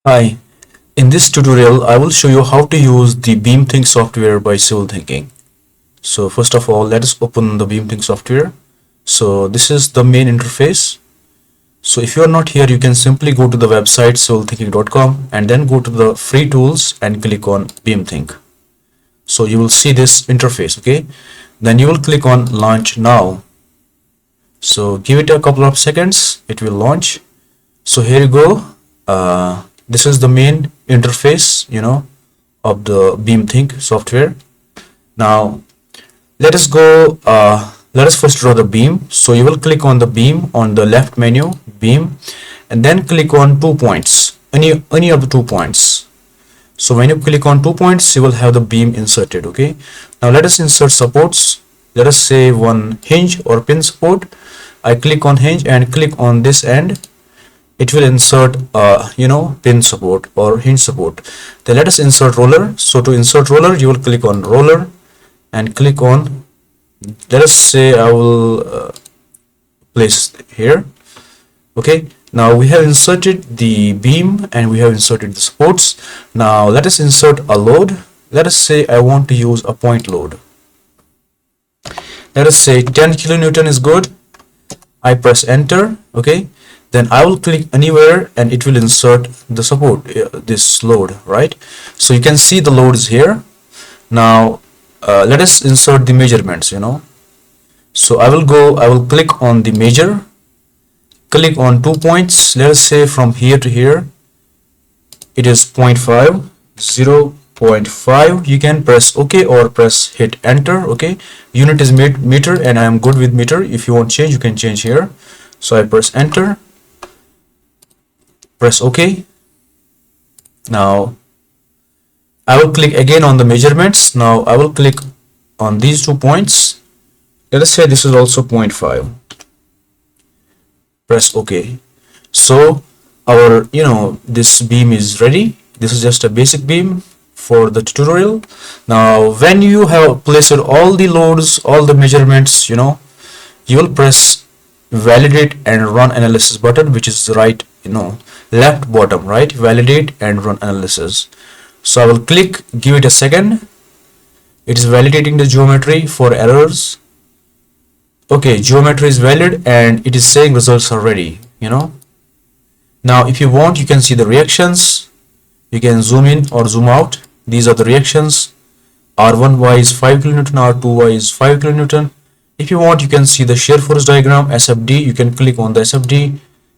Hi, in this tutorial I will show you how to use the BeamThink software by Civil Thinking. So first of all, let us open the BeamThink software. So this is the main interface. So if you are not here, you can simply go to the website civilthinking.com and then go to the free tools and click on BeamThink. So you will see this interface, okay? Then you will click on launch now. So give it a couple of seconds, it will launch. So here you go. This is the main interface, of the BeamThink software. Now let us go. Let us first draw the beam. So you will click on the beam on the left menu, beam, and then click on 2 points, any of the 2 points. So when you click on 2 points, you will have the beam inserted. Okay. Now let us insert supports. Let us say one hinge or pin support. I click on hinge and click on this end. It will insert pin support or hinge support. Then let us insert roller. So to insert roller, you will click on roller and click on, let us say I will place here. Okay, now we have inserted the beam and we have inserted the supports. Now let us insert a load. Let us say I want to use a point load. Let us say 10 kilonewton is good. I press enter. Okay, then I will click anywhere and it will insert the support, this load, right? So you can see the load is here. Now let us insert the measurements. So I will click on the measure, click on 2 points. Let us say from here to here it is 0.5, 0.5. You can press OK or press hit enter. Okay, unit is meter and I am good with meter. If you want change, you can change here. So I press enter, press OK. Now I will click again on the measurements. Now I will click on these 2 points. Let us say this is also 0.5. Press OK. So our this beam is ready. This is just a basic beam for the tutorial. Now when you have placed all the loads, all the measurements, you will press validate and run analysis button, which is right, left bottom, right? Validate and run analysis. So I will click, give it a second. It is validating the geometry for errors. Okay, geometry is valid and it is saying results are ready. Now if you want, you can see the reactions. You can zoom in or zoom out. These are the reactions. R1Y is 5 kilonewton, R2Y is 5 kilonewton. If you want, you can see the shear force diagram, SFD. You can click on the SFD.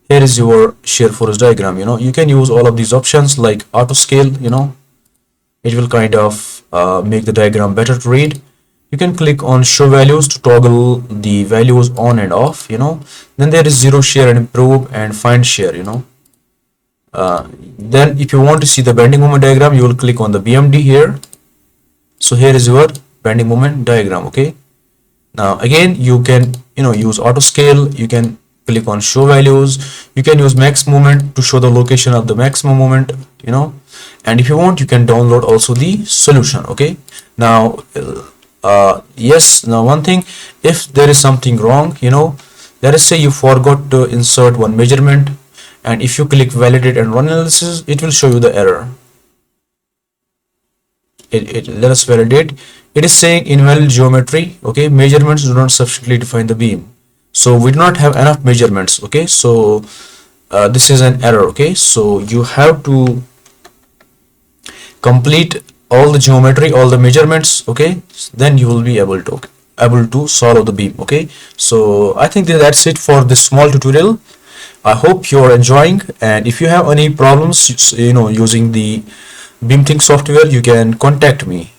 Here is your shear force diagram. You can use all of these options like auto scale. It will kind of make the diagram better to read. You can click on show values to toggle the values on and off. Then there is zero shear and improve and find shear. Then if you want to see the bending moment diagram, you will click on the BMD here. So here is your bending moment diagram. Okay, now again you can use auto scale. You can click on show values. You can use max moment to show the location of the maximum moment, and if you want, you can download also the solution. Okay, now yes, now one thing, if there is something wrong, let us say you forgot to insert one measurement, and if you click validate and run analysis, it will show you the error. Let us validate. It is saying invalid geometry. Okay, measurements do not sufficiently define the beam. So we do not have enough measurements. Okay, so this is an error. Okay, so you have to complete all the geometry, all the measurements. Okay, then you will be able to solve the beam. Okay, so I think that's it for this small tutorial. I hope you are enjoying, and if you have any problems using the BeamThink software, you can contact me.